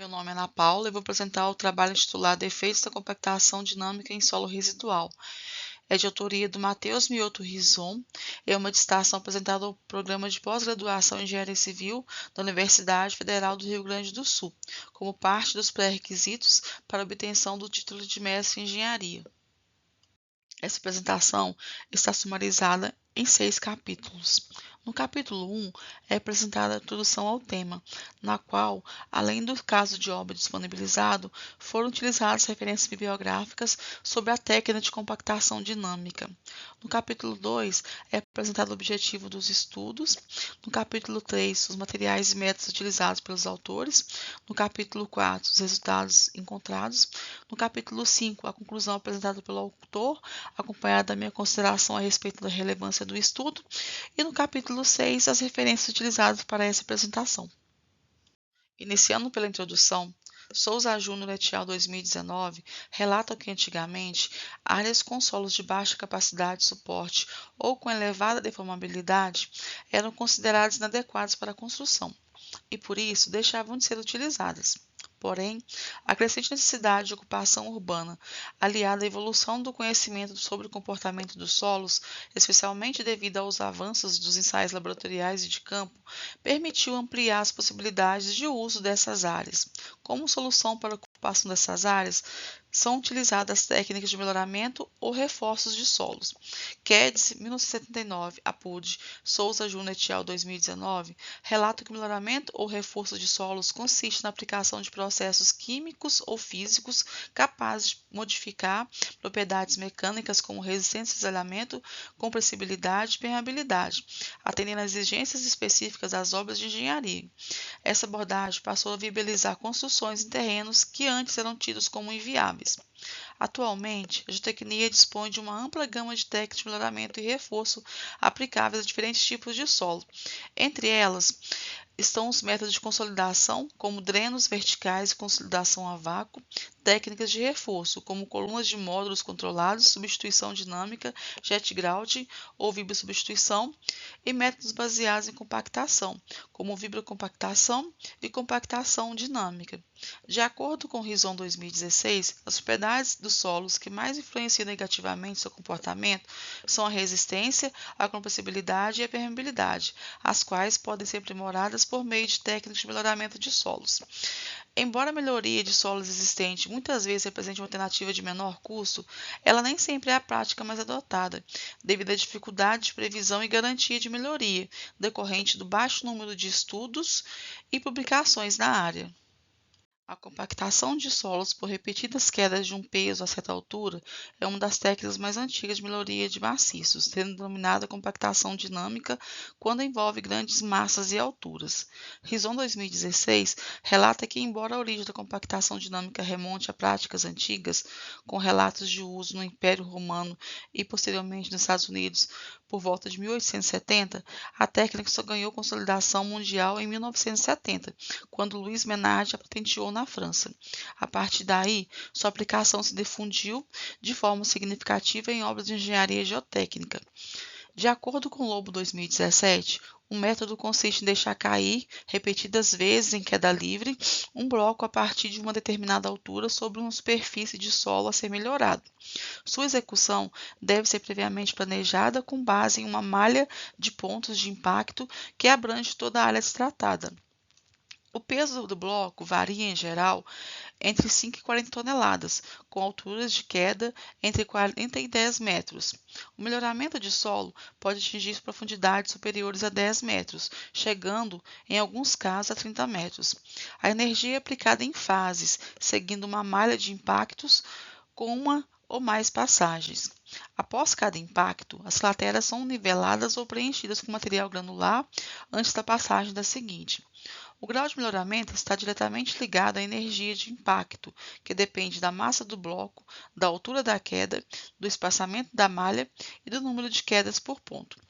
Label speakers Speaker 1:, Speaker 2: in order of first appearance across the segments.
Speaker 1: Meu nome é Ana Paula e vou apresentar o trabalho intitulado Efeitos da compactação dinâmica em solo residual. É de autoria do Matheus Mioto Rizon, é uma dissertação apresentada ao Programa de Pós-Graduação em Engenharia Civil da Universidade Federal do Rio Grande do Sul, como parte dos pré-requisitos para a obtenção do título de mestre em engenharia. Essa apresentação está sumarizada em 6 capítulos. No capítulo 1 é apresentada a introdução ao tema, na qual, além do caso de obra disponibilizado, foram utilizadas referências bibliográficas sobre a técnica de compactação dinâmica. No capítulo 2 é apresentado o objetivo dos estudos. No capítulo 3, os materiais e métodos utilizados pelos autores. No capítulo 4, os resultados encontrados. No capítulo 5, a conclusão apresentada pelo autor, acompanhada da minha consideração a respeito da relevância do estudo, e no capítulo 6, as referências utilizadas para essa apresentação. Iniciando pela introdução, Souza Júnior et al. 2019 relata que antigamente áreas com solos de baixa capacidade de suporte ou com elevada deformabilidade eram consideradas inadequadas para a construção e, por isso, deixavam de ser utilizadas. Porém, a crescente necessidade de ocupação urbana, aliada à evolução do conhecimento sobre o comportamento dos solos, especialmente devido aos avanços dos ensaios laboratoriais e de campo, permitiu ampliar as possibilidades de uso dessas áreas. Como solução para a ocupação dessas áreas, são utilizadas técnicas de melhoramento ou reforços de solos. Keds, 1979, Apud, Souza Júnior et al. 2019, relata que o melhoramento ou reforço de solos consiste na aplicação de processos químicos ou físicos capazes de modificar propriedades mecânicas como resistência, isolamento, compressibilidade e permeabilidade, atendendo às exigências específicas das obras de engenharia. Essa abordagem passou a viabilizar construções em terrenos que antes eram tidos como inviáveis. Atualmente, a geotecnia dispõe de uma ampla gama de técnicas de melhoramento e reforço aplicáveis a diferentes tipos de solo. Entre elas, estão os métodos de consolidação, como drenos verticais e consolidação a vácuo, técnicas de reforço, como colunas de módulos controlados, substituição dinâmica, jet grout ou vibrosubstituição, e métodos baseados em compactação, como vibrocompactação e compactação dinâmica. De acordo com o Rizon 2016, as propriedades dos solos que mais influenciam negativamente seu comportamento são a resistência, a compressibilidade e a permeabilidade, as quais podem ser aprimoradas por meio de técnicas de melhoramento de solos. Embora a melhoria de solos existente muitas vezes represente uma alternativa de menor custo, ela nem sempre é a prática mais adotada, devido à dificuldade de previsão e garantia de melhoria, decorrente do baixo número de estudos e publicações na área. A compactação de solos por repetidas quedas de um peso a certa altura é uma das técnicas mais antigas de melhoria de maciços, sendo denominada compactação dinâmica quando envolve grandes massas e alturas. Rizon 2016 relata que, embora a origem da compactação dinâmica remonte a práticas antigas, com relatos de uso no Império Romano e posteriormente nos Estados Unidos por volta de 1870, a técnica só ganhou consolidação mundial em 1970, quando Louis Menard a patenteou na França. A partir daí, sua aplicação se difundiu de forma significativa em obras de engenharia geotécnica. De acordo com Lobo 2017, o método consiste em deixar cair, repetidas vezes em queda livre, um bloco a partir de uma determinada altura sobre uma superfície de solo a ser melhorado. Sua execução deve ser previamente planejada com base em uma malha de pontos de impacto que abrange toda a área tratada. O peso do bloco varia, em geral, entre 5 e 40 toneladas, com alturas de queda entre 40 e 10 metros. O melhoramento de solo pode atingir profundidades superiores a 10 metros, chegando, em alguns casos, a 30 metros. A energia é aplicada em fases, seguindo uma malha de impactos com uma ou mais passagens. Após cada impacto, as crateras são niveladas ou preenchidas com material granular antes da passagem da seguinte. O grau de melhoramento está diretamente ligado à energia de impacto, que depende da massa do bloco, da altura da queda, do espaçamento da malha e do número de quedas por ponto.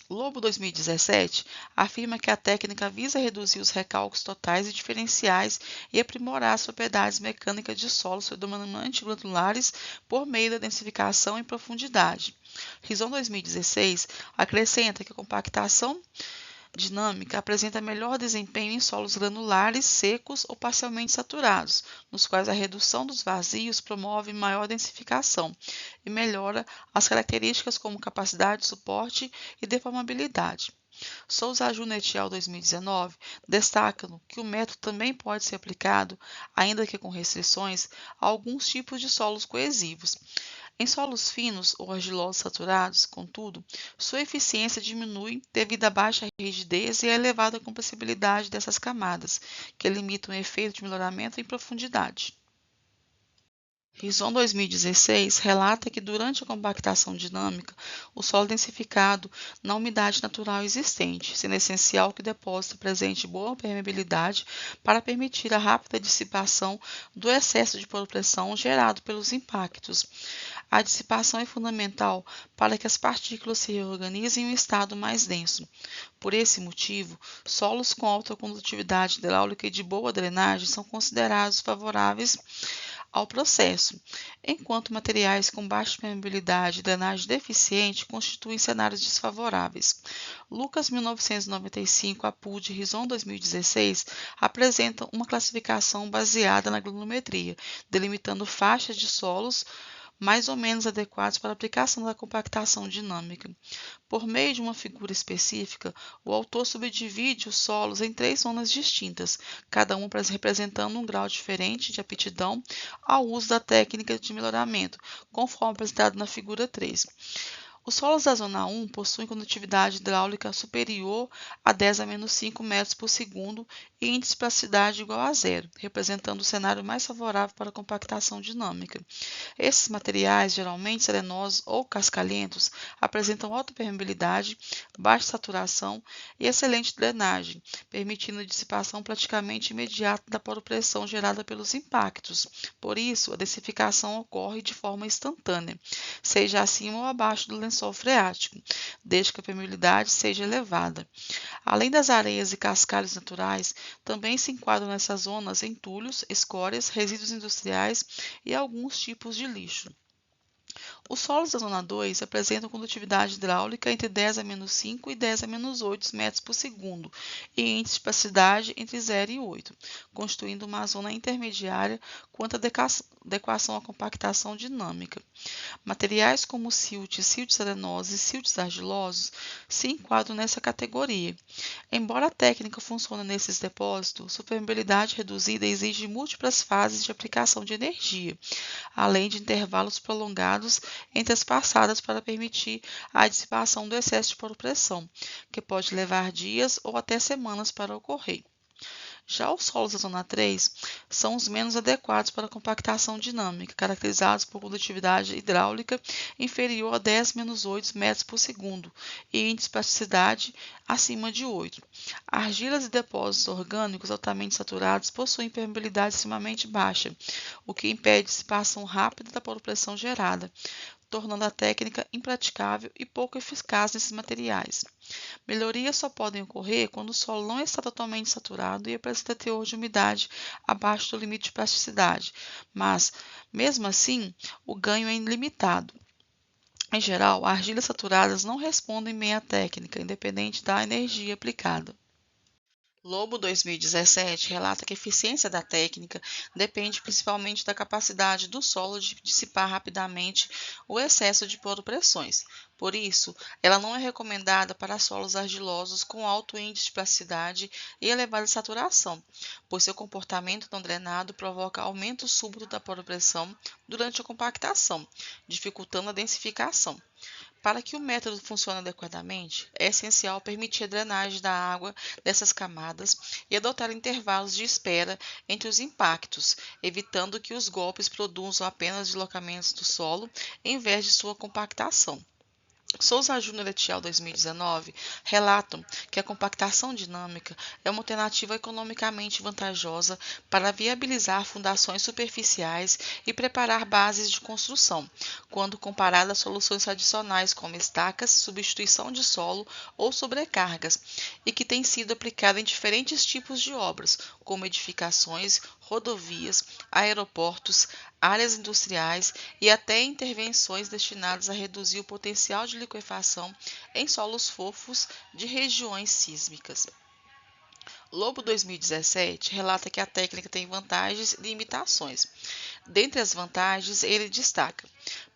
Speaker 1: Lobo 2017 afirma que a técnica visa reduzir os recálculos totais e diferenciais e aprimorar as propriedades mecânicas de solos predominantemente granulares por meio da densificação em profundidade. Rizon 2016 acrescenta que a compactação dinâmica apresenta melhor desempenho em solos granulares, secos ou parcialmente saturados, nos quais a redução dos vazios promove maior densificação e melhora as características como capacidade de suporte e deformabilidade. Souza Júnior et al. 2019 destacam que o método também pode ser aplicado, ainda que com restrições, a alguns tipos de solos coesivos. Em solos finos ou argilosos saturados, contudo, sua eficiência diminui devido à baixa rigidez e à elevada compressibilidade dessas camadas, que limitam o efeito de melhoramento em profundidade. Rison 2016 relata que durante a compactação dinâmica, o solo densificado na umidade natural existente, sendo essencial que o depósito apresente boa permeabilidade para permitir a rápida dissipação do excesso de pressão gerado pelos impactos. A dissipação é fundamental para que as partículas se reorganizem em um estado mais denso. Por esse motivo, solos com alta condutividade hidráulica e de boa drenagem são considerados favoráveis ao processo, enquanto materiais com baixa permeabilidade e drenagem deficiente constituem cenários desfavoráveis. Lucas 1995, Apud e Rison 2016 apresentam uma classificação baseada na granulometria, delimitando faixas de solos mais ou menos adequados para a aplicação da compactação dinâmica. Por meio de uma figura específica, o autor subdivide os solos em 3 zonas distintas, cada uma representando um grau diferente de aptidão ao uso da técnica de melhoramento, conforme apresentado na figura 3. Os solos da zona 1 possuem condutividade hidráulica superior a 10 a menos 5 metros por segundo e índice de plasticidade igual a zero, representando o cenário mais favorável para a compactação dinâmica. Esses materiais, geralmente serenosos ou cascalhentos, apresentam alta permeabilidade, baixa saturação e excelente drenagem, permitindo a dissipação praticamente imediata da poropressão gerada pelos impactos. Por isso, a densificação ocorre de forma instantânea, seja acima ou abaixo do lençol freático, desde que a permeabilidade seja elevada. Além das areias e cascalhos naturais, também se enquadram nessas zonas entulhos, escórias, resíduos industriais e alguns tipos de lixo. Os solos da zona 2 apresentam condutividade hidráulica entre 10 a menos 5 e 10 a menos 8 metros por segundo e índice de plasticidade entre 0 e 8, constituindo uma zona intermediária quanto à adequação à compactação dinâmica. Materiais como siltes arenosos e siltes argilosos se enquadram nessa categoria. Embora a técnica funcione nesses depósitos, sua permeabilidade reduzida exige múltiplas fases de aplicação de energia, além de intervalos prolongados entre as passadas para permitir a dissipação do excesso de poropressão, que pode levar dias ou até semanas para ocorrer. Já os solos da zona 3 são os menos adequados para a compactação dinâmica, caracterizados por condutividade hidráulica inferior a 10-8 metros por segundo e índice de plasticidade acima de 8. Argilas e depósitos orgânicos altamente saturados possuem permeabilidade extremamente baixa, o que impede a dissipação rápida da poropressão gerada, tornando a técnica impraticável e pouco eficaz nesses materiais. Melhorias só podem ocorrer quando o solo não está totalmente saturado e apresenta teor de umidade abaixo do limite de plasticidade, mas, mesmo assim, o ganho é ilimitado. Em geral, argilas saturadas não respondem bem à técnica, independente da energia aplicada. Lobo 2017 relata que a eficiência da técnica depende principalmente da capacidade do solo de dissipar rapidamente o excesso de poropressões. Por isso, ela não é recomendada para solos argilosos com alto índice de plasticidade e elevada saturação, pois seu comportamento não drenado provoca aumento súbito da poropressão durante a compactação, dificultando a densificação. Para que o método funcione adequadamente, é essencial permitir a drenagem da água dessas camadas e adotar intervalos de espera entre os impactos, evitando que os golpes produzam apenas deslocamentos do solo em vez de sua compactação. Souza Júnior et al. 2019 relatam que a compactação dinâmica é uma alternativa economicamente vantajosa para viabilizar fundações superficiais e preparar bases de construção, quando comparada a soluções tradicionais como estacas, substituição de solo ou sobrecargas, e que tem sido aplicada em diferentes tipos de obras, como edificações, rodovias, aeroportos, áreas industriais e até intervenções destinadas a reduzir o potencial de liquefação em solos fofos de regiões sísmicas. Lobo 2017 relata que a técnica tem vantagens e limitações. Dentre as vantagens, ele destaca: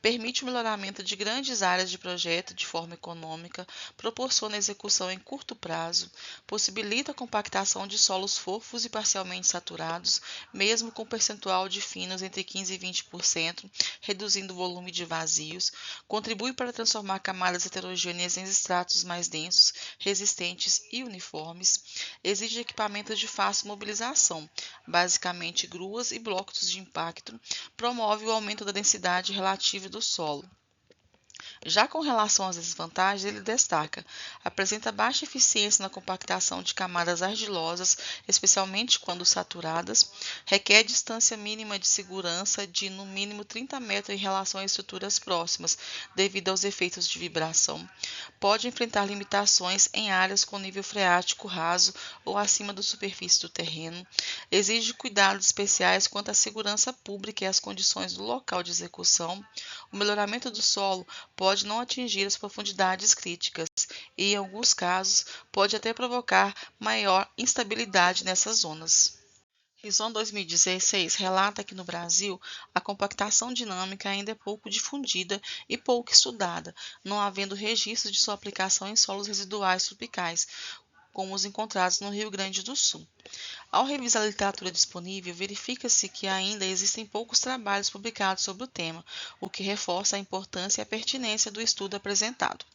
Speaker 1: permite o melhoramento de grandes áreas de projeto de forma econômica, proporciona execução em curto prazo, possibilita a compactação de solos fofos e parcialmente saturados, mesmo com percentual de finos entre 15% e 20%, reduzindo o volume de vazios, contribui para transformar camadas heterogêneas em estratos mais densos, resistentes e uniformes, exige equipamentos de fácil mobilização, basicamente gruas e blocos de impacto, promove o aumento da densidade relativa do solo. Já com relação às desvantagens, ele destaca: apresenta baixa eficiência na compactação de camadas argilosas, especialmente quando saturadas, requer distância mínima de segurança de no mínimo 30 metros em relação a estruturas próximas, devido aos efeitos de vibração, pode enfrentar limitações em áreas com nível freático raso ou acima da superfície do terreno, exige cuidados especiais quanto à segurança pública e às condições do local de execução, o melhoramento do solo pode não atingir as profundidades críticas e, em alguns casos, pode até provocar maior instabilidade nessas zonas. Rison 2016 relata que no Brasil a compactação dinâmica ainda é pouco difundida e pouco estudada, não havendo registros de sua aplicação em solos residuais tropicais, como os encontrados no Rio Grande do Sul. Ao revisar a literatura disponível, verifica-se que ainda existem poucos trabalhos publicados sobre o tema, o que reforça a importância e a pertinência do estudo apresentado.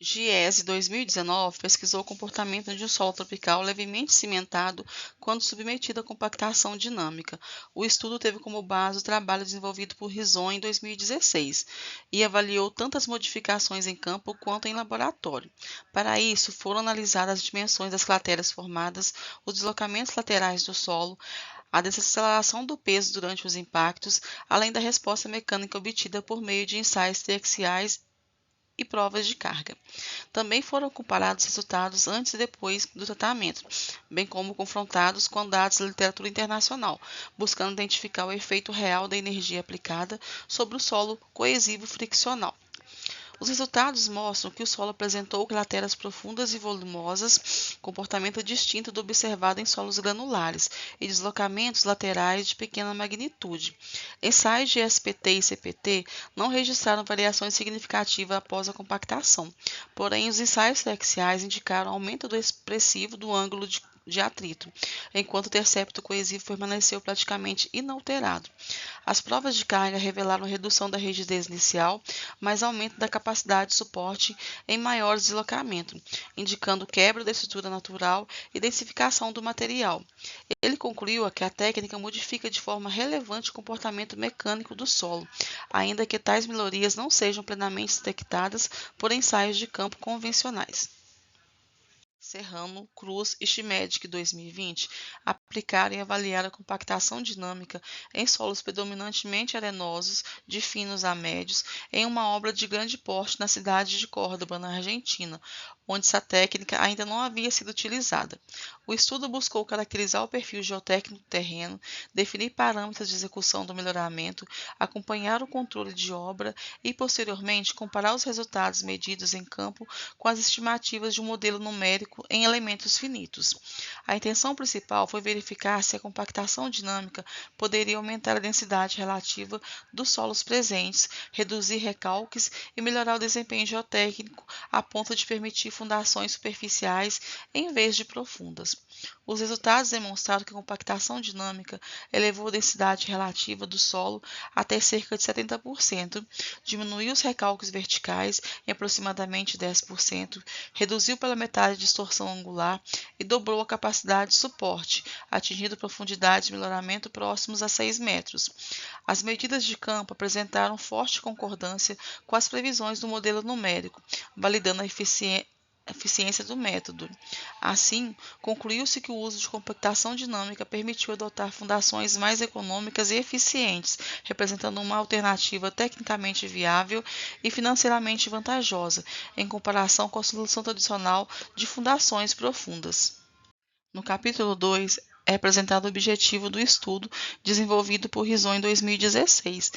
Speaker 1: Giese 2019 pesquisou o comportamento de um solo tropical levemente cimentado quando submetido à compactação dinâmica. O estudo teve como base o trabalho desenvolvido por Rison em 2016 e avaliou tanto as modificações em campo quanto em laboratório. Para isso, foram analisadas as dimensões das crateras formadas, os deslocamentos laterais do solo, a desaceleração do peso durante os impactos, além da resposta mecânica obtida por meio de ensaios triaxiais e provas de carga. Também foram comparados resultados antes e depois do tratamento, bem como confrontados com dados da literatura internacional, buscando identificar o efeito real da energia aplicada sobre o solo coesivo friccional. Os resultados mostram que o solo apresentou crateras profundas e volumosas, comportamento distinto do observado em solos granulares, e deslocamentos laterais de pequena magnitude. Ensaios de SPT e CPT não registraram variações significativas após a compactação, porém os ensaios triaxiais indicaram aumento expressivo do ângulo de atrito, enquanto o intercepto coesivo permaneceu praticamente inalterado. As provas de carga revelaram redução da rigidez inicial, mas aumento da capacidade de suporte em maiores deslocamentos, indicando quebra da estrutura natural e densificação do material. Ele concluiu que a técnica modifica de forma relevante o comportamento mecânico do solo, ainda que tais melhorias não sejam plenamente detectadas por ensaios de campo convencionais. Serrano, Cruz e Schmidt 2020 aplicaram e avaliaram a compactação dinâmica em solos predominantemente arenosos, de finos a médios, em uma obra de grande porte na cidade de Córdoba, na Argentina, onde essa técnica ainda não havia sido utilizada. O estudo buscou caracterizar o perfil geotécnico do terreno, definir parâmetros de execução do melhoramento, acompanhar o controle de obra e, posteriormente, comparar os resultados medidos em campo com as estimativas de um modelo numérico em elementos finitos. A intenção principal foi verificar se a compactação dinâmica poderia aumentar a densidade relativa dos solos presentes, reduzir recalques e melhorar o desempenho geotécnico a ponto de permitir fundações superficiais em vez de profundas. Os resultados demonstraram que a compactação dinâmica elevou a densidade relativa do solo até cerca de 70%, diminuiu os recalques verticais em aproximadamente 10%, reduziu pela metade a distorção angular e dobrou a capacidade de suporte, atingindo profundidades de melhoramento próximos a 6 metros. As medidas de campo apresentaram forte concordância com as previsões do modelo numérico, validando a eficiência do método. Assim, concluiu-se que o uso de compactação dinâmica permitiu adotar fundações mais econômicas e eficientes, representando uma alternativa tecnicamente viável e financeiramente vantajosa, em comparação com a solução tradicional de fundações profundas. No capítulo 2, é apresentado o objetivo do estudo desenvolvido por Rison em 2016.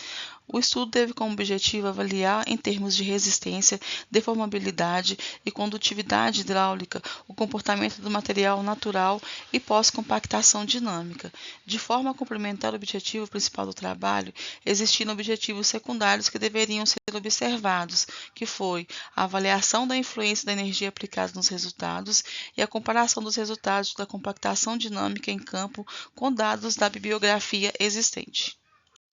Speaker 1: O estudo teve como objetivo avaliar, em termos de resistência, deformabilidade e condutividade hidráulica, o comportamento do material natural e pós-compactação dinâmica. De forma a complementar o objetivo principal do trabalho, existiram objetivos secundários que deveriam ser observados, que foi a avaliação da influência da energia aplicada nos resultados e a comparação dos resultados da compactação dinâmica em campo com dados da bibliografia existente.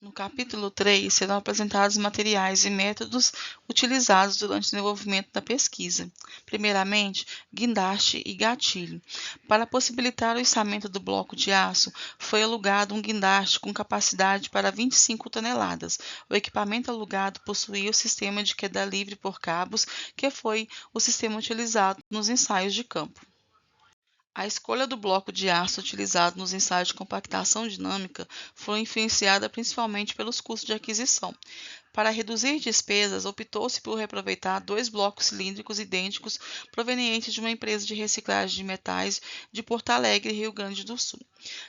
Speaker 1: No capítulo 3, serão apresentados materiais e métodos utilizados durante o desenvolvimento da pesquisa. Primeiramente, guindaste e gatilho. Para possibilitar o içamento do bloco de aço, foi alugado um guindaste com capacidade para 25 toneladas. O equipamento alugado possuía o sistema de queda livre por cabos, que foi o sistema utilizado nos ensaios de campo. A escolha do bloco de aço utilizado nos ensaios de compactação dinâmica foi influenciada principalmente pelos custos de aquisição. Para reduzir despesas, optou-se por reaproveitar dois blocos cilíndricos idênticos provenientes de uma empresa de reciclagem de metais de Porto Alegre, Rio Grande do Sul.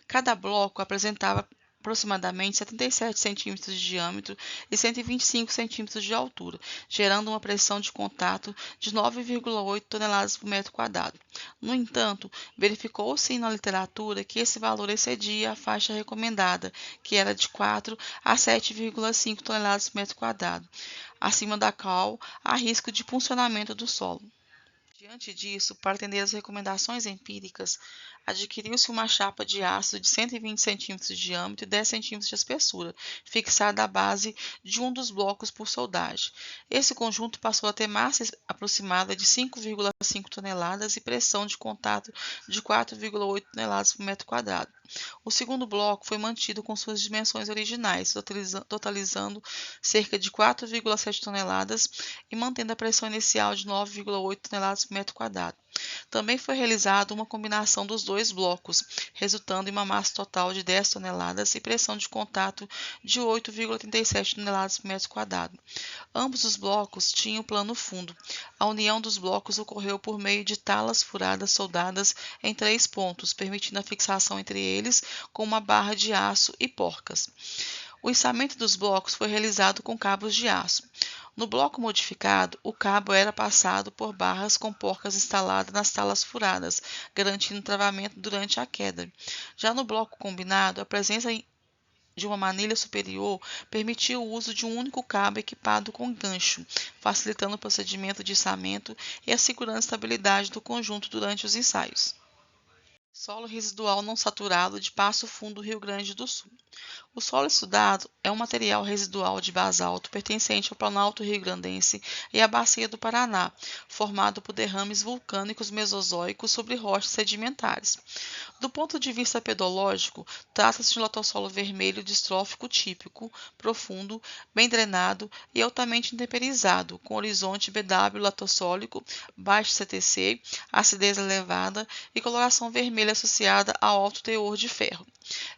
Speaker 1: Cada bloco apresentava aproximadamente 77 centímetros de diâmetro e 125 centímetros de altura, gerando uma pressão de contato de 9,8 toneladas por metro quadrado. No entanto, verificou-se na literatura que esse valor excedia a faixa recomendada, que era de 4 a 7,5 toneladas por metro quadrado, acima da qual há risco de puncionamento do solo. Diante disso, para atender às recomendações empíricas, adquiriu-se uma chapa de aço de 120 cm de diâmetro e 10 cm de espessura, fixada à base de um dos blocos por soldagem. Esse conjunto passou a ter massa aproximada de 5,5 toneladas e pressão de contato de 4,8 toneladas por metro quadrado. O segundo bloco foi mantido com suas dimensões originais, totalizando cerca de 4,7 toneladas e mantendo a pressão inicial de 9,8 toneladas por metro quadrado. Também foi realizada uma combinação dos dois blocos, resultando em uma massa total de 10 toneladas e pressão de contato de 8,37 toneladas por metro quadrado. Ambos os blocos tinham plano fundo. A união dos blocos ocorreu por meio de talas furadas soldadas em 3 pontos, permitindo a fixação entre eles com uma barra de aço e porcas. O içamento dos blocos foi realizado com cabos de aço. No bloco modificado, o cabo era passado por barras com porcas instaladas nas talas furadas, garantindo travamento durante a queda. Já no bloco combinado, a presença de uma manilha superior permitia o uso de um único cabo equipado com gancho, facilitando o procedimento de içamento e assegurando a estabilidade do conjunto durante os ensaios. Solo residual não saturado de Passo Fundo, Rio Grande do Sul. O solo estudado é um material residual de basalto pertencente ao Planalto Rio-Grandense e à Bacia do Paraná, formado por derrames vulcânicos mesozoicos sobre rochas sedimentares. Do ponto de vista pedológico, trata-se de um latossolo vermelho distrófico típico, profundo, bem drenado e altamente intemperizado, com horizonte BW latossólico, baixo CTC, acidez elevada e coloração vermelha associada a alto teor de ferro.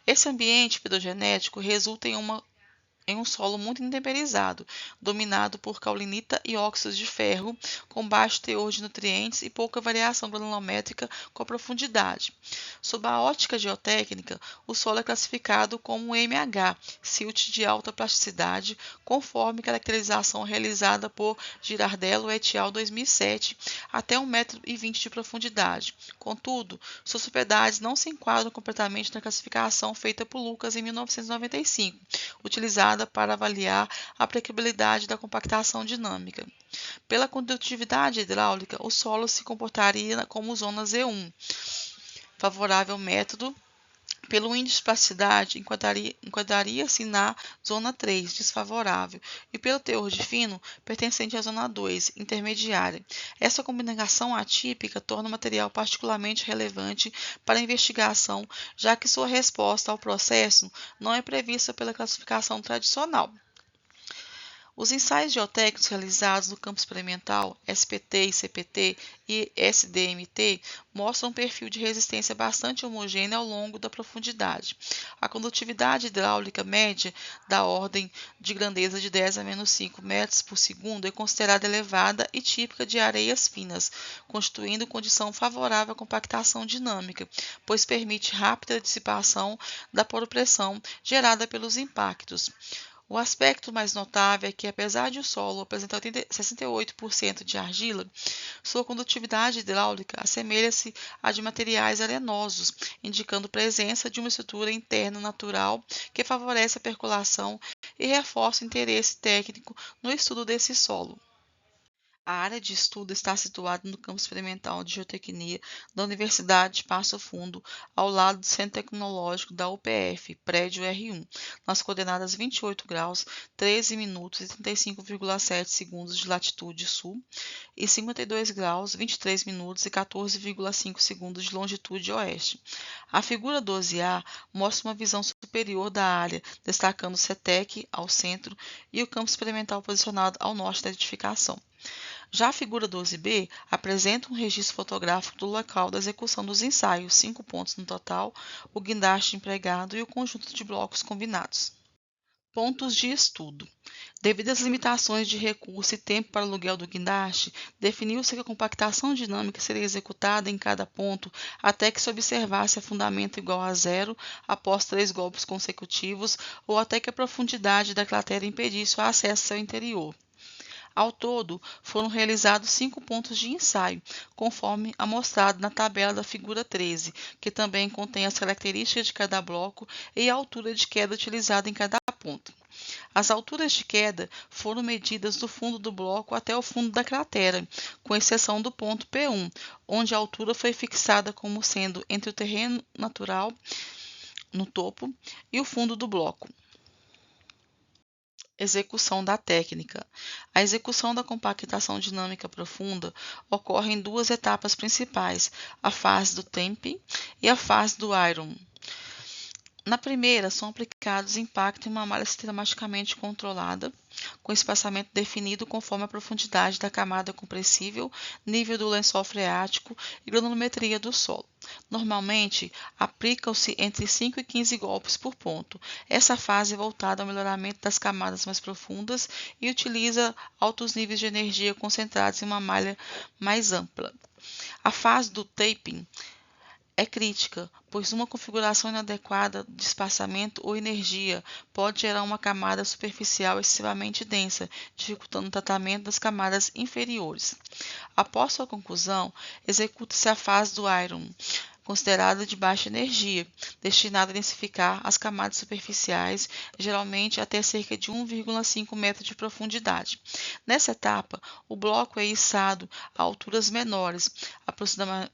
Speaker 1: Esse ambiente pedogenético resulta em um solo muito intemperizado, dominado por caulinita e óxidos de ferro, com baixo teor de nutrientes e pouca variação granulométrica com a profundidade. Sob a ótica geotécnica, o solo é classificado como MH, silt de alta plasticidade, conforme caracterização realizada por Girardello et al. 2007, até 1,20 m de profundidade. Contudo, suas propriedades não se enquadram completamente na classificação feita por Lucas em 1995, utilizada para avaliar a aplicabilidade da compactação dinâmica. Pela condutividade hidráulica, o solo se comportaria como zona Z1. Favorável método. Pelo índice de plasticidade, enquadraria-se na zona 3, desfavorável, e pelo teor de fino, pertencente à zona 2, intermediária. Essa combinação atípica torna o material particularmente relevante para a investigação, já que sua resposta ao processo não é prevista pela classificação tradicional. Os ensaios geotécnicos realizados no campo experimental, SPT e CPT e SDMT, mostram um perfil de resistência bastante homogêneo ao longo da profundidade. A condutividade hidráulica média, da ordem de grandeza de 10 a menos 5 metros por segundo, é considerada elevada e típica de areias finas, constituindo condição favorável à compactação dinâmica, pois permite rápida dissipação da poropressão gerada pelos impactos. O aspecto mais notável é que, apesar de o solo apresentar 68% de argila, sua condutividade hidráulica assemelha-se à de materiais arenosos, indicando presença de uma estrutura interna natural que favorece a percolação e reforça o interesse técnico no estudo desse solo. A área de estudo está situada no Campo Experimental de Geotecnia da Universidade de Passo Fundo, ao lado do Centro Tecnológico da UPF, prédio R1, nas coordenadas 28 graus, 13 minutos e 35,7 segundos de latitude sul e 52 graus, 23 minutos e 14,5 segundos de longitude oeste. A figura 12A mostra uma visão superior da área, destacando o CETEC ao centro e o campo experimental posicionado ao norte da edificação. Já a figura 12b apresenta um registro fotográfico do local da execução dos ensaios, 5 pontos no total, o guindaste empregado e o conjunto de blocos combinados. Pontos de estudo. Devido às limitações de recurso e tempo para o aluguel do guindaste, definiu-se que a compactação dinâmica seria executada em cada ponto até que se observasse afundamento igual a zero após 3 golpes consecutivos ou até que a profundidade da cratera impedisse o acesso ao interior. Ao todo, foram realizados 5 pontos de ensaio, conforme amostrado na tabela da figura 13, que também contém as características de cada bloco e a altura de queda utilizada em cada ponto. As alturas de queda foram medidas do fundo do bloco até o fundo da cratera, com exceção do ponto P1, onde a altura foi fixada como sendo entre o terreno natural no topo e o fundo do bloco. Execução da técnica. A execução da compactação dinâmica profunda ocorre em 2 etapas principais, a fase do tamping e a fase do iron. Na primeira, são aplicados impacto em uma malha sistematicamente controlada, com espaçamento definido conforme a profundidade da camada compressível, nível do lençol freático e granulometria do solo. Normalmente, aplicam-se entre 5 e 15 golpes por ponto. Essa fase é voltada ao melhoramento das camadas mais profundas e utiliza altos níveis de energia concentrados em uma malha mais ampla. A fase do taping é crítica, pois uma configuração inadequada de espaçamento ou energia pode gerar uma camada superficial excessivamente densa, dificultando o tratamento das camadas inferiores. Após sua conclusão, executa-se a fase do iron, considerada de baixa energia, destinada a densificar as camadas superficiais, geralmente até cerca de 1,5 metros de profundidade. Nessa etapa, o bloco é içado a alturas menores,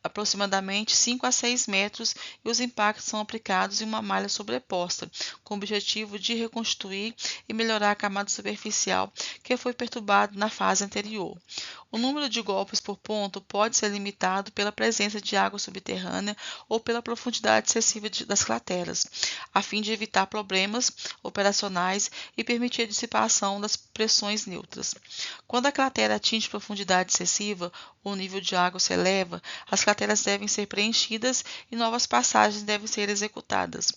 Speaker 1: aproximadamente 5 a 6 metros, e os impactos são aplicados em uma malha sobreposta, com o objetivo de reconstruir e melhorar a camada superficial que foi perturbada na fase anterior. O número de golpes por ponto pode ser limitado pela presença de água subterrânea ou pela profundidade excessiva das crateras, a fim de evitar problemas operacionais e permitir a dissipação das pressões neutras. Quando a cratera atinge profundidade excessiva, ou o nível de água se eleva, as crateras devem ser preenchidas e novas passagens devem ser executadas.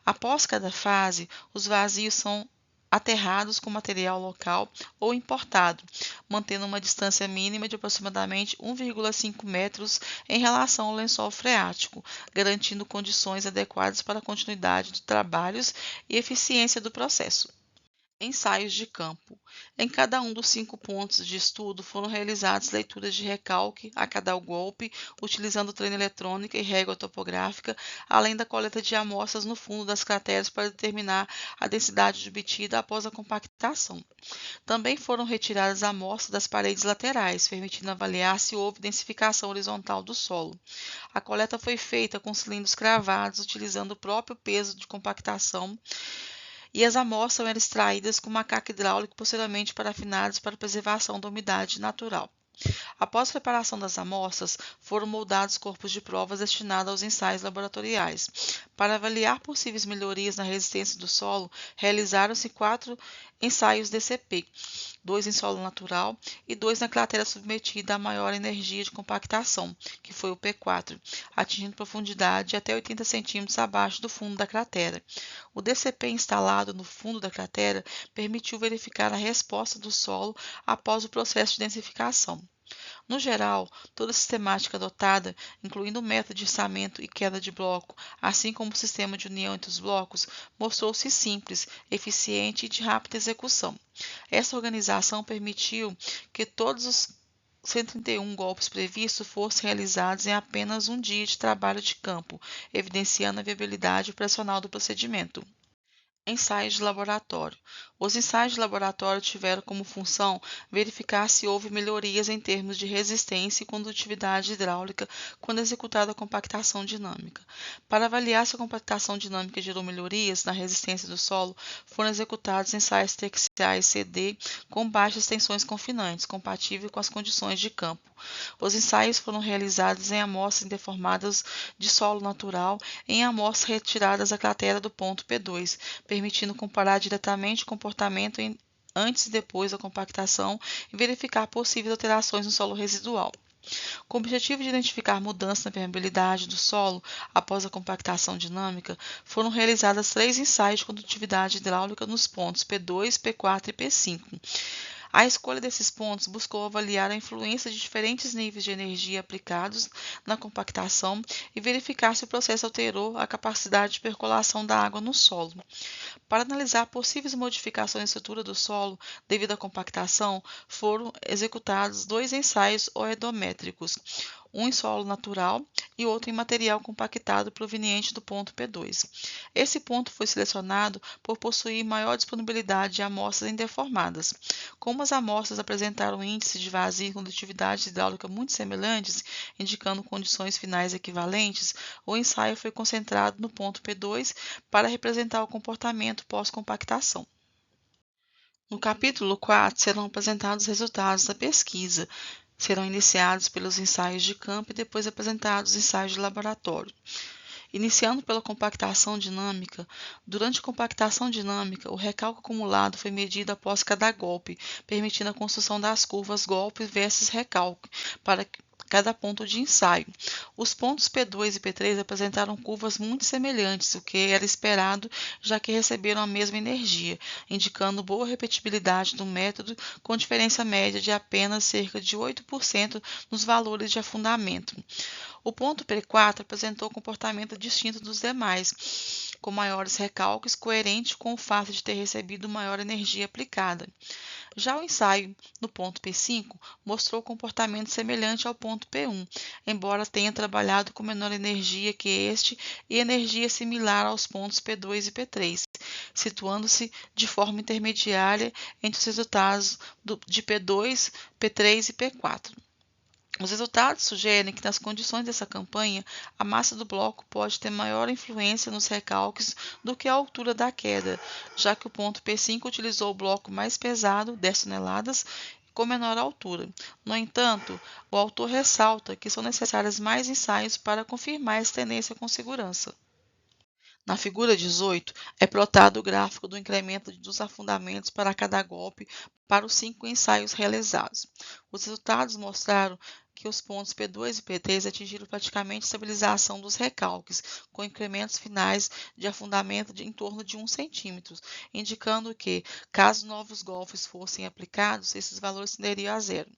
Speaker 1: Após cada fase, os vazios são aterrados com material local ou importado, mantendo uma distância mínima de aproximadamente 1,5 metros em relação ao lençol freático, garantindo condições adequadas para a continuidade de trabalhos e eficiência do processo. Ensaios de campo. Em cada um dos 5 pontos de estudo foram realizadas leituras de recalque a cada golpe, utilizando treina eletrônica e régua topográfica, além da coleta de amostras no fundo das crateras para determinar a densidade obtida após a compactação. Também foram retiradas amostras das paredes laterais, permitindo avaliar se houve densificação horizontal do solo. A coleta foi feita com cilindros cravados, utilizando o próprio peso de compactação, e as amostras eram extraídas com macaco hidráulico posteriormente parafinadas para preservação da umidade natural. Após a preparação das amostras, foram moldados corpos de provas destinados aos ensaios laboratoriais. Para avaliar possíveis melhorias na resistência do solo, realizaram-se 4 ensaios DCP, 2 em solo natural e 2 na cratera submetida a maior energia de compactação, que foi o P4, atingindo profundidade de até 80 centímetros abaixo do fundo da cratera. O DCP instalado no fundo da cratera permitiu verificar a resposta do solo após o processo de densificação. No geral, toda a sistemática adotada, incluindo o método de içamento e queda de bloco, assim como o sistema de união entre os blocos, mostrou-se simples, eficiente e de rápida execução. Essa organização permitiu que todos os 131 golpes previstos fossem realizados em apenas um dia de trabalho de campo, evidenciando a viabilidade operacional do procedimento. Ensaios de laboratório. Os ensaios de laboratório tiveram como função verificar se houve melhorias em termos de resistência e condutividade hidráulica quando executada a compactação dinâmica. Para avaliar se a compactação dinâmica gerou melhorias na resistência do solo, foram executados ensaios terciários CD com baixas tensões confinantes, compatível com as condições de campo. Os ensaios foram realizados em amostras deformadas de solo natural e em amostras retiradas da cratera do ponto P2, permitindo comparar diretamente o comportamento antes e depois da compactação e verificar possíveis alterações no solo residual. Com o objetivo de identificar mudanças na permeabilidade do solo após a compactação dinâmica, foram realizados 3 ensaios de condutividade hidráulica nos pontos P2, P4 e P5. A escolha desses pontos buscou avaliar a influência de diferentes níveis de energia aplicados na compactação e verificar se o processo alterou a capacidade de percolação da água no solo. Para analisar possíveis modificações na estrutura do solo devido à compactação, foram executados 2 ensaios oedométricos, um em solo natural e outro em material compactado proveniente do ponto P2. Esse ponto foi selecionado por possuir maior disponibilidade de amostras indeformadas. Como as amostras apresentaram índices de vazio e condutividade hidráulica muito semelhantes, indicando condições finais equivalentes, o ensaio foi concentrado no ponto P2 para representar o comportamento pós-compactação. No capítulo 4 serão apresentados os resultados da pesquisa. Serão iniciados pelos ensaios de campo e depois apresentados os ensaios de laboratório. Iniciando pela compactação dinâmica, durante a compactação dinâmica, o recalque acumulado foi medido após cada golpe, permitindo a construção das curvas golpe versus recalque para cada ponto de ensaio. Os pontos P2 e P3 apresentaram curvas muito semelhantes, o que era esperado, já que receberam a mesma energia, indicando boa repetibilidade do método, com diferença média de apenas cerca de 8% nos valores de afundamento. O ponto P4 apresentou comportamento distinto dos demais, com maiores recalques, coerente com o fato de ter recebido maior energia aplicada. Já o ensaio no ponto P5 mostrou comportamento semelhante ao ponto P1, embora tenha trabalhado com menor energia que este e energia similar aos pontos P2 e P3, situando-se de forma intermediária entre os resultados de P2, P3 e P4. Os resultados sugerem que, nas condições dessa campanha, a massa do bloco pode ter maior influência nos recalques do que a altura da queda, já que o ponto P5 utilizou o bloco mais pesado, 10 toneladas, com menor altura. No entanto, o autor ressalta que são necessários mais ensaios para confirmar essa tendência com segurança. Na figura 18, é plotado o gráfico do incremento dos afundamentos para cada golpe para os 5 ensaios realizados. Os resultados mostraram que os pontos P2 e P3 atingiram praticamente estabilização dos recalques, com incrementos finais de afundamento em torno de 1 centímetro, indicando que, caso novos golpes fossem aplicados, esses valores tenderiam a zero.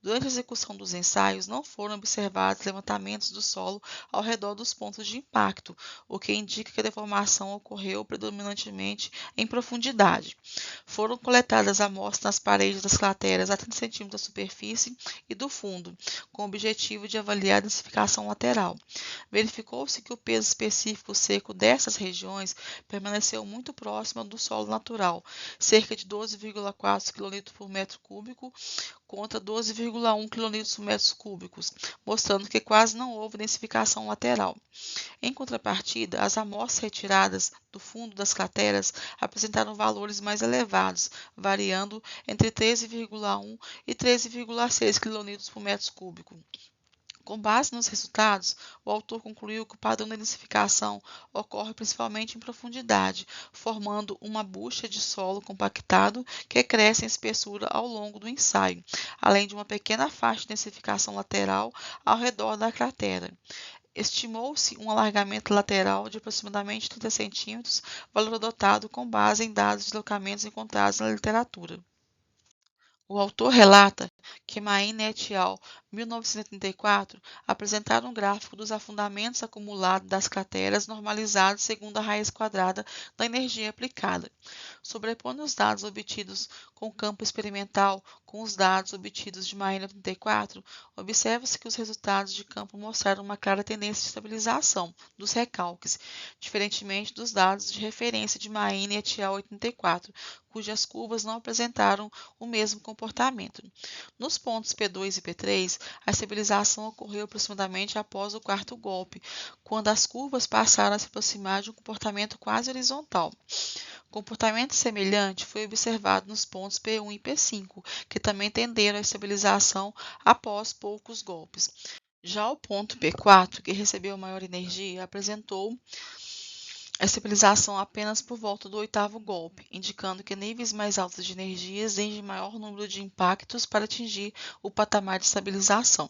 Speaker 1: Durante a execução dos ensaios, não foram observados levantamentos do solo ao redor dos pontos de impacto, o que indica que a deformação ocorreu predominantemente em profundidade. Foram coletadas amostras nas paredes das crateras a 30 cm da superfície e do fundo, com o objetivo de avaliar a densificação lateral. Verificou-se que o peso específico seco dessas regiões permaneceu muito próximo do solo natural, cerca de 12,4 kg por metro cúbico, contra 12,1 kN por metros cúbicos, mostrando que quase não houve densificação lateral. Em contrapartida, as amostras retiradas do fundo das crateras apresentaram valores mais elevados, variando entre 13,1 e 13,6 kN por metro cúbico. Com base nos resultados, o autor concluiu que o padrão da densificação ocorre principalmente em profundidade, formando uma bucha de solo compactado que cresce em espessura ao longo do ensaio, além de uma pequena faixa de densificação lateral ao redor da cratera. Estimou-se um alargamento lateral de aproximadamente 30 centímetros, valor adotado com base em dados de deslocamentos encontrados na literatura. O autor relata que Maine et al., 1974, apresentaram um gráfico dos afundamentos acumulados das crateras normalizados segundo a raiz quadrada da energia aplicada. Sobrepondo os dados obtidos com o campo experimental com os dados obtidos de Maine 84, observa-se que os resultados de campo mostraram uma clara tendência de estabilização dos recalques, diferentemente dos dados de referência de Maine et al. 84, cujas curvas não apresentaram o mesmo comportamento. Nos pontos P2 e P3, a estabilização ocorreu aproximadamente após o quarto golpe, quando as curvas passaram a se aproximar de um comportamento quase horizontal. Comportamento semelhante foi observado nos pontos P1 e P5, que também tenderam à estabilização após poucos golpes. Já o ponto P4, que recebeu maior energia, apresentou a estabilização apenas por volta do oitavo golpe, indicando que níveis mais altos de energia exigem maior número de impactos para atingir o patamar de estabilização.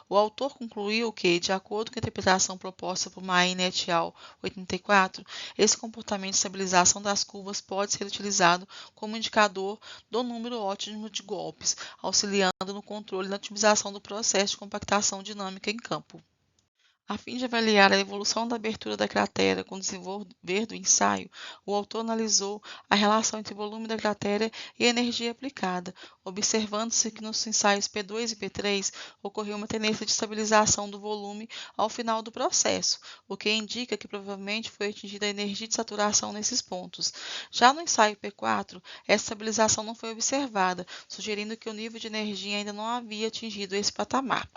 Speaker 1: O autor concluiu que, de acordo com a interpretação proposta por Maine et al. 84, esse comportamento de estabilização das curvas pode ser utilizado como indicador do número ótimo de golpes, auxiliando no controle e na otimização do processo de compactação dinâmica em campo. A fim de avaliar a evolução da abertura da cratera com o desenvolver do ensaio, o autor analisou a relação entre o volume da cratera e a energia aplicada, observando-se que nos ensaios P2 e P3 ocorreu uma tendência de estabilização do volume ao final do processo, o que indica que provavelmente foi atingida a energia de saturação nesses pontos. Já no ensaio P4, essa estabilização não foi observada, sugerindo que o nível de energia ainda não havia atingido esse patamar.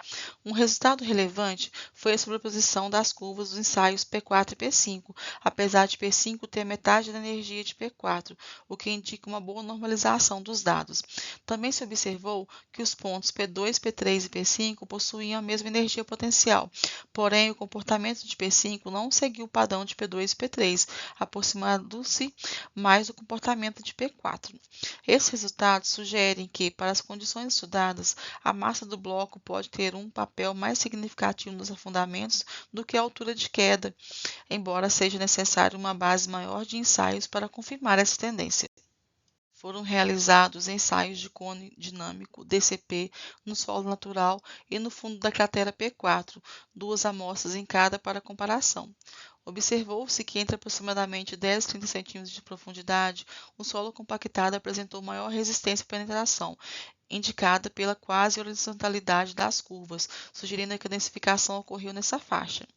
Speaker 1: Um resultado relevante foi a sobreposição das curvas dos ensaios P4 e P5, apesar de P5 ter metade da energia de P4, o que indica uma boa normalização dos dados. Também se observou que os pontos P2, P3 e P5 possuíam a mesma energia potencial, porém o comportamento de P5 não seguiu o padrão de P2 e P3, aproximando-se mais do comportamento de P4. Esses resultados sugerem que, para as condições estudadas, a massa do bloco pode ter um papel mais significativo nos afundamentos do que a altura de queda, embora seja necessário uma base maior de ensaios para confirmar essa tendência. Foram realizados ensaios de cone dinâmico DCP no solo natural e no fundo da cratera P4, 2 amostras em cada para comparação. Observou-se que entre aproximadamente 10 e 30 centímetros de profundidade, o solo compactado apresentou maior resistência à penetração, indicada pela quase horizontalidade das curvas, sugerindo que a densificação ocorreu nessa faixa.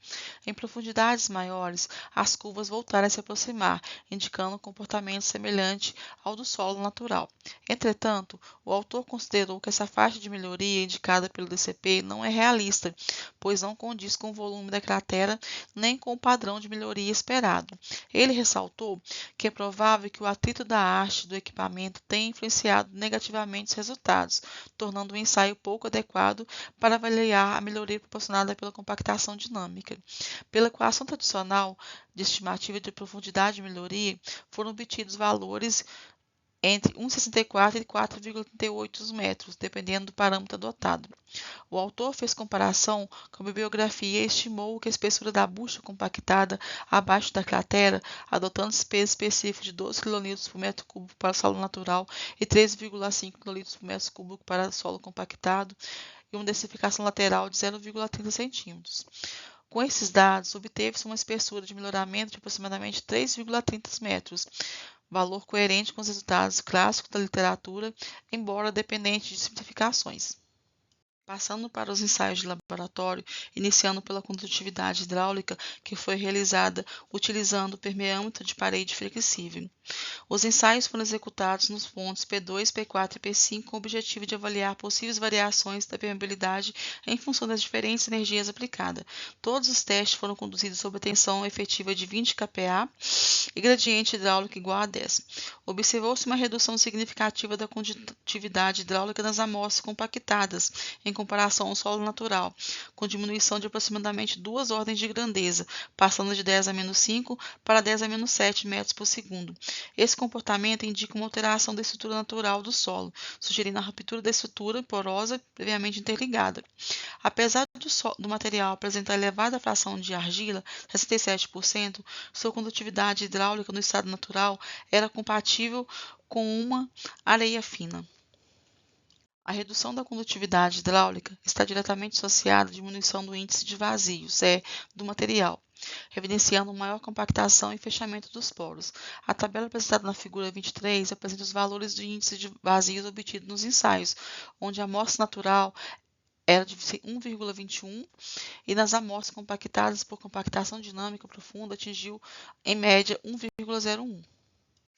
Speaker 1: Em profundidades maiores, as curvas voltaram a se aproximar, indicando um comportamento semelhante ao do solo natural. Entretanto, o autor considerou que essa faixa de melhoria indicada pelo DCP não é realista, pois não condiz com o volume da cratera nem com o padrão de melhoria esperado. Ele ressaltou que é provável que o atrito da haste do equipamento tenha influenciado negativamente os resultados, tornando o ensaio pouco adequado para avaliar a melhoria proporcionada pela compactação dinâmica. Pela equação tradicional de estimativa de profundidade de melhoria, foram obtidos valores entre 1,64 e 4,38 metros, dependendo do parâmetro adotado. O autor fez comparação com a bibliografia e estimou que a espessura da bucha compactada abaixo da cratera, adotando peso específico de 12 kN por metro cúbico para solo natural e 3,5 kN por metro cúbico para solo compactado, e uma densificação lateral de 0,30 centímetros. Com esses dados, obteve-se uma espessura de melhoramento de aproximadamente 3,30 metros, valor coerente com os resultados clássicos da literatura, embora dependente de simplificações. Passando para os ensaios de laboratório, iniciando pela condutividade hidráulica, que foi realizada utilizando o permeâmetro de parede flexível. Os ensaios foram executados nos pontos P2, P4 e P5 com o objetivo de avaliar possíveis variações da permeabilidade em função das diferentes energias aplicadas. Todos os testes foram conduzidos sob a tensão efetiva de 20 kPa e gradiente hidráulico igual a 10. Observou-se uma redução significativa da condutividade hidráulica nas amostras compactadas, em comparação ao solo natural, com diminuição de aproximadamente 2 ordens de grandeza, passando de 10 a menos 5 para 10 a menos 7 metros por segundo. Esse comportamento indica uma alteração da estrutura natural do solo, sugerindo a ruptura da estrutura porosa previamente interligada. Apesar do material apresentar elevada fração de argila, 67%, sua condutividade hidráulica no estado natural era compatível com uma areia fina. A redução da condutividade hidráulica está diretamente associada à diminuição do índice de vazios, do material, evidenciando maior compactação e fechamento dos poros. A tabela apresentada na figura 23 apresenta os valores do índice de vazios obtidos nos ensaios, onde a amostra natural era de 1,21 e nas amostras compactadas por compactação dinâmica profunda atingiu, em média, 1,01.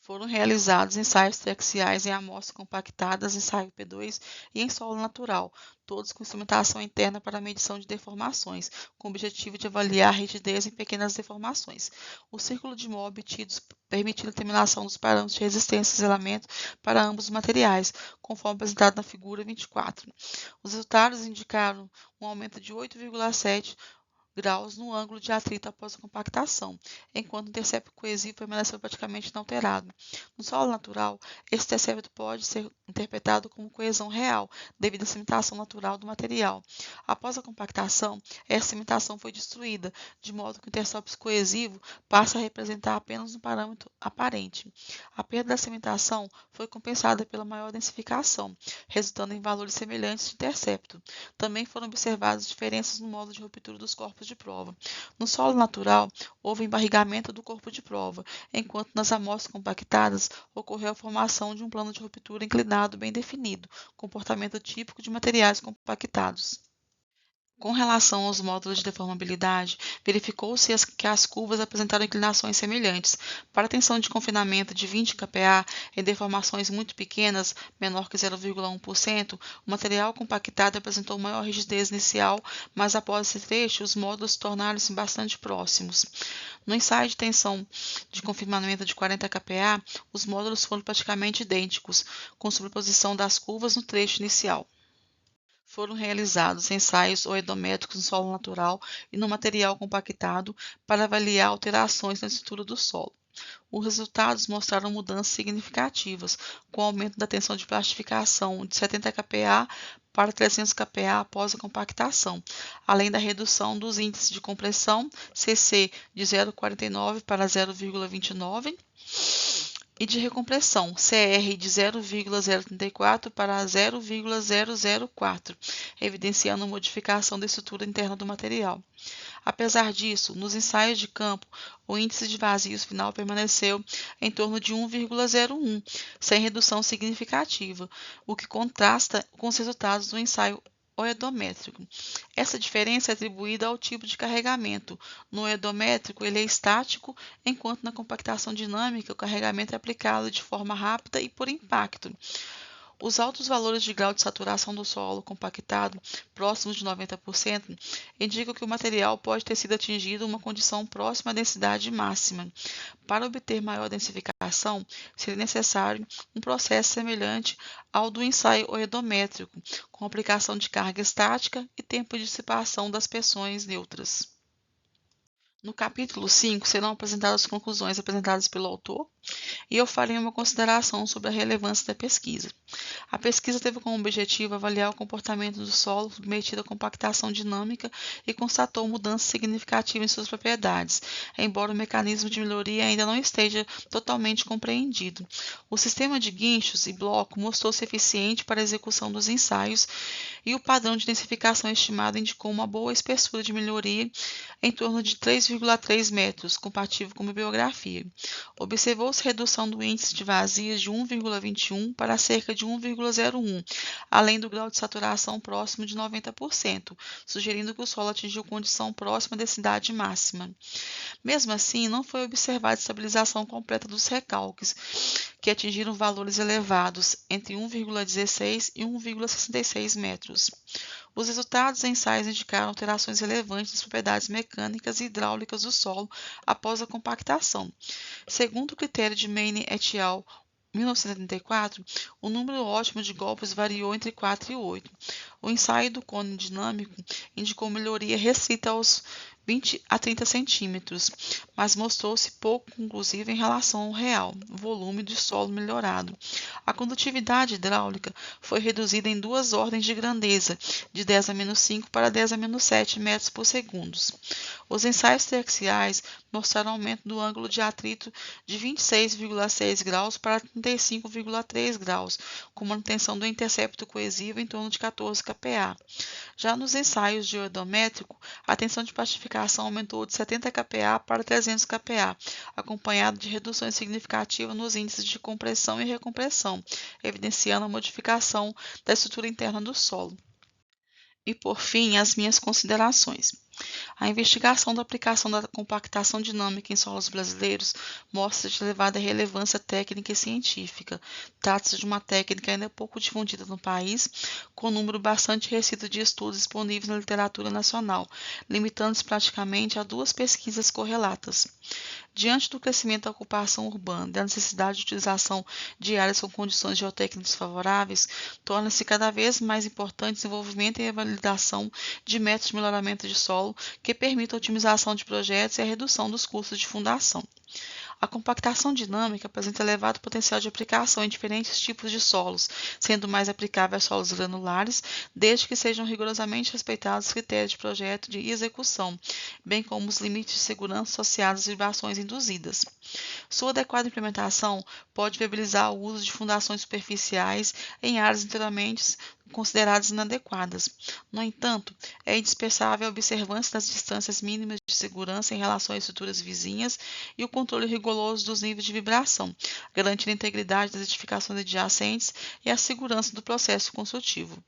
Speaker 1: Foram realizados ensaios triaxiais em amostras compactadas, ensaio P2 e em solo natural, todos com instrumentação interna para medição de deformações, com o objetivo de avaliar a rigidez em pequenas deformações. O círculo de Mohr obtido permitiu a determinação dos parâmetros de resistência e isolamento para ambos os materiais, conforme apresentado na figura 24. Os resultados indicaram um aumento de 8,7 graus no ângulo de atrito após a compactação, enquanto o intercepto coesivo permaneceu praticamente inalterado. No solo natural, esse intercepto pode ser interpretado como coesão real, devido à cimentação natural do material. Após a compactação, essa cimentação foi destruída, de modo que o intercepto coesivo passa a representar apenas um parâmetro aparente. A perda da cimentação foi compensada pela maior densificação, resultando em valores semelhantes de intercepto. Também foram observadas diferenças no modo de ruptura dos corpos de prova. No solo natural, houve embarrigamento do corpo de prova, enquanto nas amostras compactadas ocorreu a formação de um plano de ruptura inclinado bem definido, comportamento típico de materiais compactados. Com relação aos módulos de deformabilidade, verificou-se que as curvas apresentaram inclinações semelhantes. Para a tensão de confinamento de 20 kPa em deformações muito pequenas, menor que 0,1%, o material compactado apresentou maior rigidez inicial, mas após esse trecho, os módulos tornaram-se bastante próximos. No ensaio de tensão de confinamento de 40 kPa, os módulos foram praticamente idênticos, com sobreposição das curvas no trecho inicial. Foram realizados ensaios oedométricos no solo natural e no material compactado para avaliar alterações na estrutura do solo. Os resultados mostraram mudanças significativas, com aumento da tensão de plastificação de 70 kPa para 300 kPa após a compactação, além da redução dos índices de compressão, CC de 0,49 para 0,29, e de recompressão, CR de 0,034 para 0,004, evidenciando modificação da estrutura interna do material. Apesar disso, nos ensaios de campo, o índice de vazios final permaneceu em torno de 1,01, sem redução significativa, o que contrasta com os resultados do ensaio oedométrico. Essa diferença é atribuída ao tipo de carregamento. No oedométrico, ele é estático, enquanto na compactação dinâmica, o carregamento é aplicado de forma rápida e por impacto. Os altos valores de grau de saturação do solo compactado, próximos de 90%, indicam que o material pode ter sido atingido uma condição próxima à densidade máxima. Para obter maior densificação, seria necessário um processo semelhante ao do ensaio oedométrico, com aplicação de carga estática e tempo de dissipação das pressões neutras. No capítulo 5 serão apresentadas as conclusões apresentadas pelo autor e eu farei uma consideração sobre a relevância da pesquisa. A pesquisa teve como objetivo avaliar o comportamento do solo submetido à compactação dinâmica e constatou mudanças significativas em suas propriedades, embora o mecanismo de melhoria ainda não esteja totalmente compreendido. O sistema de guinchos e bloco mostrou-se eficiente para a execução dos ensaios e o padrão de densificação estimado indicou uma boa espessura de melhoria em torno de 3,3 metros, compatível com a bibliografia. Observou-se redução do índice de vazios de 1,21 para cerca de 1,01, além do grau de saturação próximo de 90%, sugerindo que o solo atingiu condição próxima à densidade máxima. Mesmo assim, não foi observada estabilização completa dos recalques, que atingiram valores elevados, entre 1,16 e 1,66 metros. Os resultados dos ensaios indicaram alterações relevantes nas propriedades mecânicas e hidráulicas do solo após a compactação. Segundo o critério de Maine et al., 1974, o número ótimo de golpes variou entre 4 e 8. O ensaio do cone dinâmico indicou melhoria restrita aos 20 a 30 centímetros, mas mostrou-se pouco conclusiva em relação ao real volume de solo melhorado. A condutividade hidráulica foi reduzida em duas ordens de grandeza, de 10 a menos 5 para 10 a menos 7 metros por segundo. Os ensaios terciários mostraram aumento do ângulo de atrito de 26,6 graus para 35,3 graus, com manutenção do intercepto coesivo em torno de 14 kPa. Já nos ensaios de odométrico, a tensão de pacificação aumentou de 70 kPa para 300 kPa, acompanhado de reduções significativas nos índices de compressão e recompressão, evidenciando a modificação da estrutura interna do solo. E, por fim, as minhas considerações. A investigação da aplicação da compactação dinâmica em solos brasileiros mostra de elevada relevância técnica e científica. Trata-se de uma técnica ainda pouco difundida no país, com um número bastante restrito de estudos disponíveis na literatura nacional, limitando-se praticamente a 2 pesquisas correlatas. Diante do crescimento da ocupação urbana e da necessidade de utilização de áreas com condições geotécnicas favoráveis, torna-se cada vez mais importante o desenvolvimento e a validação de métodos de melhoramento de solo que permitam a otimização de projetos e a redução dos custos de fundação. A compactação dinâmica apresenta elevado potencial de aplicação em diferentes tipos de solos, sendo mais aplicável a solos granulares, desde que sejam rigorosamente respeitados os critérios de projeto e execução, bem como os limites de segurança associados às vibrações induzidas. Sua adequada implementação pode viabilizar o uso de fundações superficiais em áreas inteiramente consideradas inadequadas. No entanto, é indispensável a observância das distâncias mínimas de segurança em relação às estruturas vizinhas e o controle rigoroso dos níveis de vibração, garantindo a integridade das edificações adjacentes e a segurança do processo construtivo.